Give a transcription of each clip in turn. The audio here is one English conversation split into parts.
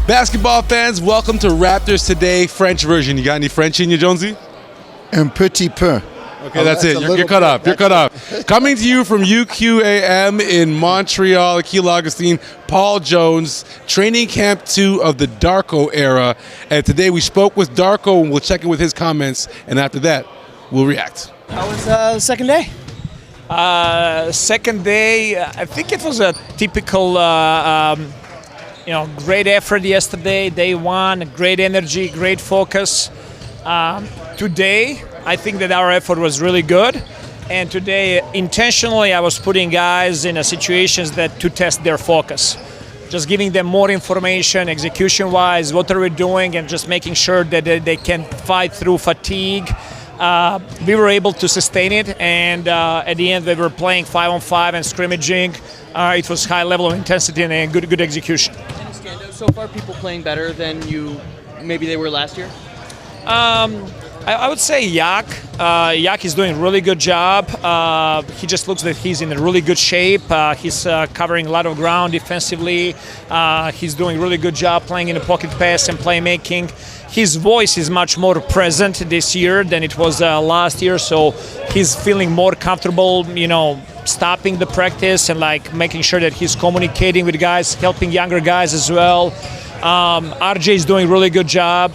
Basketball fans, welcome to Raptors Today, French version. You got any French in you, Jonesy? Un petit peu. Okay, that's it. You're cut off. You're cut off. Coming to you from UQAM in Montreal, Akil, Augustine, Paul Jones, training camp 2 of the Darko era. And today we spoke with Darko, and we'll check in with his comments. And after that, we'll react. How was the second day? Second day, I think it was a typical, great effort yesterday. Day one, great energy, great focus. Today, I think that our effort was really good. And today, intentionally, I was putting guys in situations to test their focus. Just giving them more information, execution-wise, what are we doing, and just making sure that they can fight through fatigue. We were able to sustain it, and at the end, we were playing 5-on-5 and scrimmaging. It was high level of intensity and good execution. Any standouts so far? People playing better than maybe they were last year? I would say Yak. Yak is doing a really good job. He just looks that he's in a really good shape. He's covering a lot of ground defensively. He's doing a really good job playing in the pocket pass and playmaking. His voice is much more present this year than it was last year, so he's feeling more comfortable, stopping the practice and making sure that he's communicating with guys, helping younger guys as well. RJ is doing a really good job.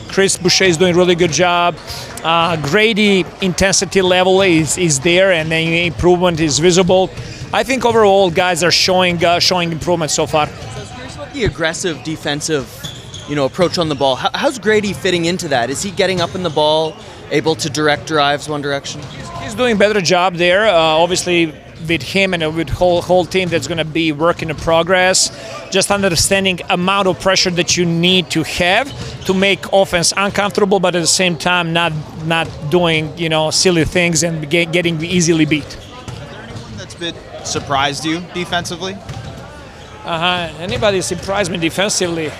Chris Boucher is doing a really good job. Grady intensity level is there, and the improvement is visible. I think overall guys are showing improvement so far. So I was curious about the aggressive defensive, approach on the ball. How's Grady fitting into that? Is he getting up in the ball, able to direct drives one direction? He's doing a better job there. Obviously, with him and with whole team, that's going to be work in progress. Just understanding amount of pressure that you need to have to make offense uncomfortable, but at the same time not doing silly things and getting easily beat. Is there anyone that's been surprised you defensively? Anybody surprised me defensively?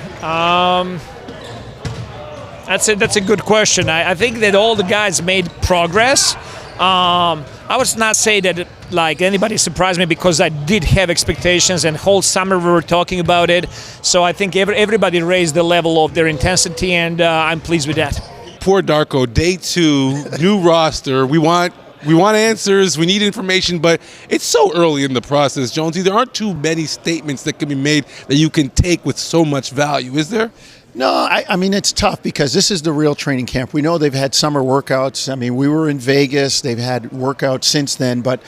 That's a good question. I think that all the guys made progress. I would not say that anybody surprised me, because I did have expectations, and whole summer we were talking about it. So I think everybody raised the level of their intensity, and I'm pleased with that. Poor Darko, day 2, new roster. We want answers, we need information, but it's so early in the process, Jonesy. There aren't too many statements that can be made that you can take with so much value, is there? No, I mean, it's tough because this is the real training camp. We know they've had summer workouts. I mean, we were in Vegas. They've had workouts since then, but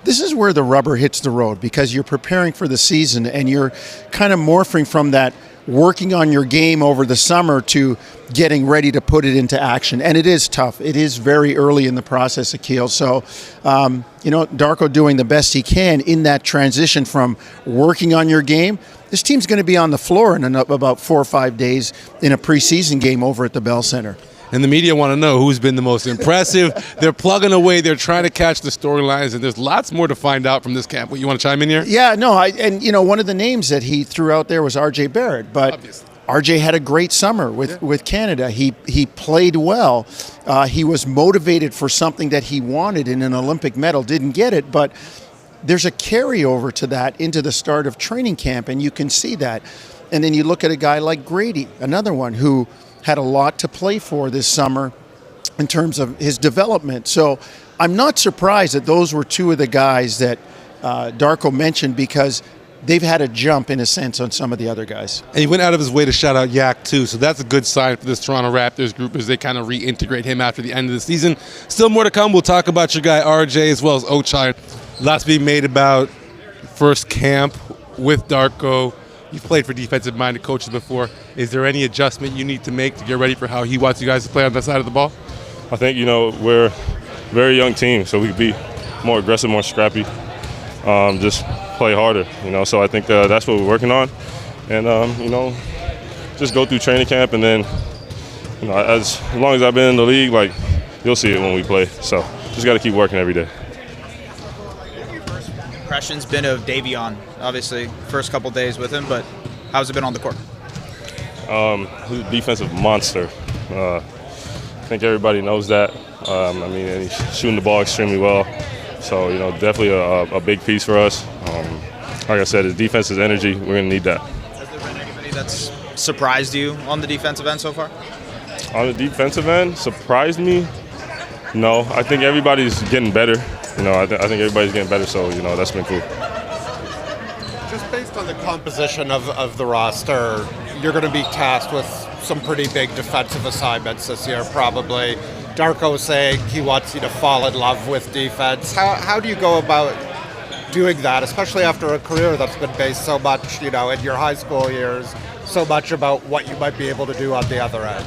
this is where the rubber hits the road, because you're preparing for the season and you're kind of morphing from that working on your game over the summer to getting ready to put it into action. And it is tough. It is very early in the process, Akil. So, Darko doing the best he can in that transition from working on your game. This team's going to be on the floor in about 4 or 5 days in a preseason game over at the Bell Center. And the media want to know who's been the most impressive. They're plugging away. They're trying to catch the storylines, and there's lots more to find out from this camp. You want to chime in here? Yeah, no, one of the names that he threw out there was RJ Barrett, but obviously RJ had a great summer with Canada. He played well. He was motivated for something that he wanted in an Olympic medal. Didn't get it, but there's a carryover to that into the start of training camp, and you can see that. And then you look at a guy like Grady, another one who had a lot to play for this summer in terms of his development. So I'm not surprised that those were 2 of the guys that Darko mentioned, because they've had a jump, in a sense, on some of the other guys. And he went out of his way to shout out Yak, too, so that's a good sign for this Toronto Raptors group as they kind of reintegrate him after the end of the season. Still more to come. We'll talk about your guy RJ as well as Ochai. Lots being made about first camp with Darko. You've played for defensive-minded coaches before. Is there any adjustment you need to make to get ready for how he wants you guys to play on that side of the ball? I think, we're a very young team, so we can be more aggressive, more scrappy, just play harder, So I think that's what we're working on. And, just go through training camp, and then, as long as I've been in the league, you'll see it when we play. So just got to keep working every day. Impressions been of Davion, obviously first couple days with him, but how's it been on the court? He's a defensive monster. think everybody knows that. I mean, and he's shooting the ball extremely well. So, you know, definitely a big piece for us. Like I said, his defense's energy, we're going to need that. Has there been anybody that's surprised you on the defensive end so far? On the defensive end, surprised me? No, I think everybody's getting better. You know, I think everybody's getting better, so, you know, that's been cool. Just based on the composition of the roster, you're going to be tasked with some pretty big defensive assignments this year, probably. Darko saying he wants you to fall in love with defense. How do you go about doing that, especially after a career that's been based so much, you know, in your high school years, so much about what you might be able to do on the other end?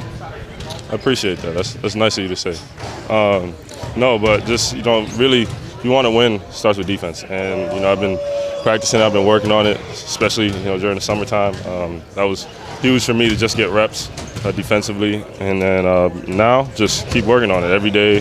I appreciate that. That's nice of you to say. No, but just, you know, really, you want to win starts with defense. And, you know, I've been practicing, I've been working on it, especially, you know, during the summertime. That was huge for me to just get reps defensively. And then now just keep working on it every day.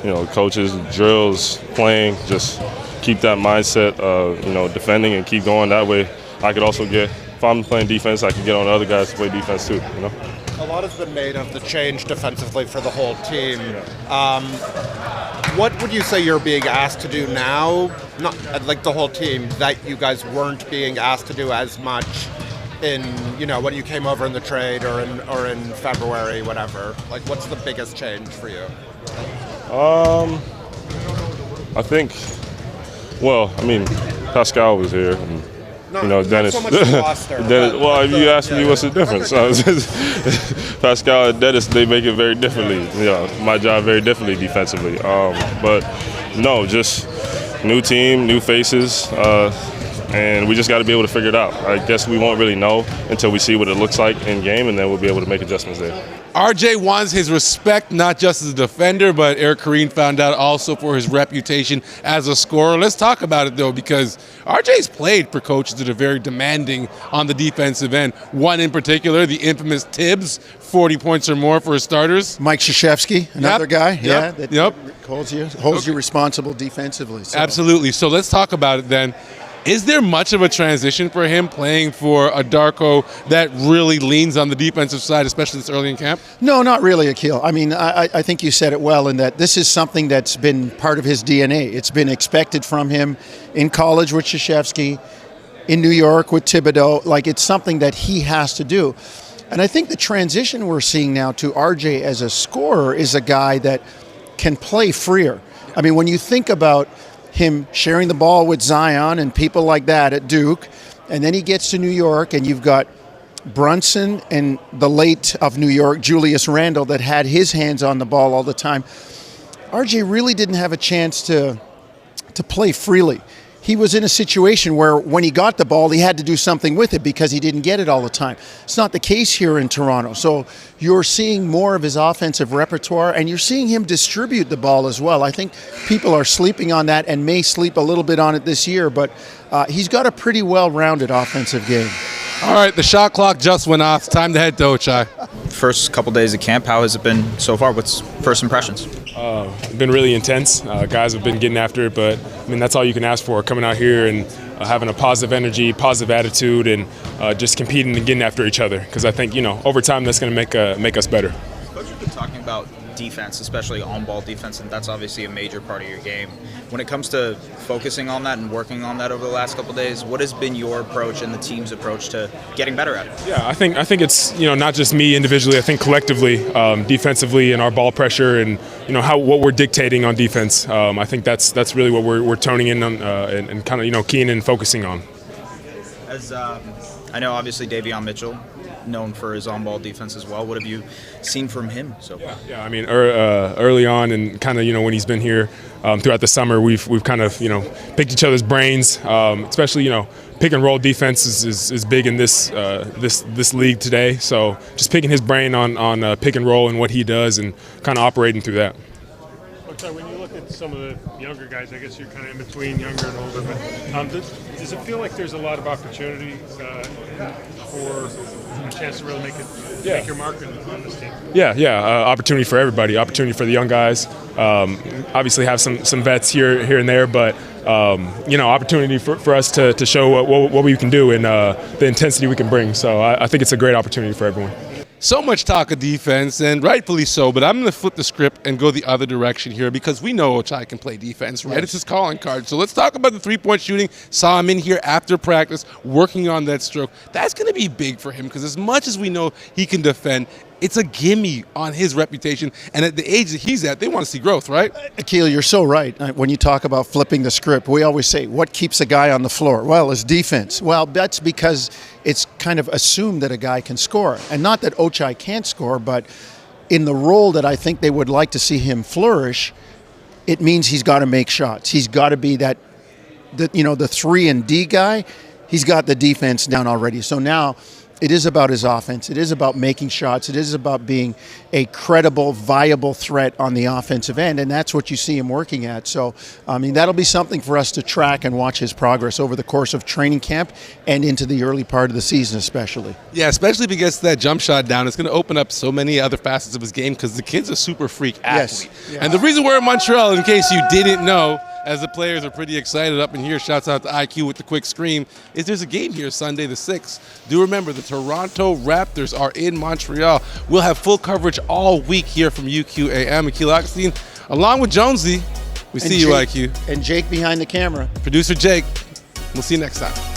You know, coaches, drills, playing, just keep that mindset of, you know, defending and keep going. That way I could also get, if I'm playing defense, I can get on other guys to play defense too, you know. A lot has been made of the change defensively for the whole team. What would you say you're being asked to do now, not like the whole team, that you guys weren't being asked to do as much in, you know, when you came over in the trade or in February, whatever? Like, what's the biggest change for you? I think, well, I mean, Pascal was here. And, you know, Dennis. So much roster, Dennis, well, if you ask me what's the difference, Pascal and Dennis, they make it very differently. You know, my job very differently defensively. But no, just new team, new faces, and we just got to be able to figure it out. I guess we won't really know until we see what it looks like in game, and then we'll be able to make adjustments there. RJ wants his respect not just as a defender, but Eric Kareen found out also for his reputation as a scorer. Let's talk about it, though, because RJ's played for coaches that are very demanding on the defensive end. One in particular, the infamous Tibbs, 40 points or more for his starters. Mike Krzyzewski, another guy, that Yep. holds you responsible defensively. So. Absolutely. So let's talk about it then. Is there much of a transition for him playing for a Darko that really leans on the defensive side, especially this early in camp? No, not really, Akil. I mean, I think you said it well in that this is something that's been part of his DNA. It's been expected from him in college with Krzyzewski, in New York with Thibodeau. Like, it's something that he has to do. And I think the transition we're seeing now to RJ as a scorer is a guy that can play freer. I mean, when you think about him sharing the ball with Zion and people like that at Duke, and then he gets to New York, and you've got Brunson and the late of New York, Julius Randle, that had his hands on the ball all the time. RJ really didn't have a chance to play freely. He was in a situation where when he got the ball, he had to do something with it because he didn't get it all the time. It's not the case here in Toronto. So you're seeing more of his offensive repertoire, and you're seeing him distribute the ball as well. I think people are sleeping on that and may sleep a little bit on it this year, but he's got a pretty well-rounded offensive game. All right, the shot clock just went off. Time to head to Ochai. First couple days of camp, how has it been so far? What's first impressions? It's been really intense. Guys have been getting after it, but I mean, that's all you can ask for, coming out here and having a positive energy, positive attitude, and just competing and getting after each other. Because I think, you know, over time that's going to make us better. Coach, you've been talking about defense, especially on-ball defense, and that's obviously a major part of your game. When it comes to focusing on that and working on that over the last couple of days, what has been your approach and the team's approach to getting better at it? Yeah, I think it's, you know, not just me individually. I think collectively, defensively, and our ball pressure, and you know what we're dictating on defense. I think that's really what we're toning in on and kind of, you know, keying in and focusing on. As I know, obviously Davion Mitchell, known for his on-ball defense as well. What have you seen from him so far? Yeah, I mean, early on, and kind of, you know, when he's been here throughout the summer, we've kind of, you know, picked each other's brains, especially, you know, pick and roll defense is big in this league today. So just picking his brain on pick and roll and what he does, and kind of operating through that. So when you look at some of the younger guys, I guess you're kind of in between younger and older, but does it feel like there's a lot of opportunity for a chance to really make your mark on this team? Yeah, opportunity for everybody, opportunity for the young guys. Obviously have some vets here and there, but you know, opportunity for us to show what we can do and the intensity we can bring. So I think it's a great opportunity for everyone. So much talk of defense, and rightfully so, but I'm going to flip the script and go the other direction here because we know Ochai can play defense, right? Yes. It's his calling card. So let's talk about the three-point shooting. Saw him in here after practice working on that stroke. That's going to be big for him because as much as we know he can defend, it's a gimme on his reputation. And at the age that he's at, they want to see growth, right? Akil, you're so right. When you talk about flipping the script, we always say, what keeps a guy on the floor? Well, it's defense. Well, that's because it's kind of assumed that a guy can score. And not that Ochai can't score, but in the role that I think they would like to see him flourish, it means he's got to make shots. He's got to be the 3-and-D guy. He's got the defense down already. So now it is about his offense. It is about making shots. It is about being a credible, viable threat on the offensive end, and that's what you see him working at. So, I mean, that'll be something for us to track and watch his progress over the course of training camp and into the early part of the season especially. Yeah, especially if he gets that jump shot down. It's going to open up so many other facets of his game because the kid's a super freak athlete. Yes. And the reason we're in Montreal, in case you didn't know, as the players are pretty excited up in here, shouts out to IQ with the quick scream, is there's a game here Sunday the 6th. Do remember, the Toronto Raptors are in Montreal. We'll have full coverage all week here from UQAM. Akil, Augustine, along with Jonesy. We see you, IQ. And Jake behind the camera. Producer Jake. We'll see you next time.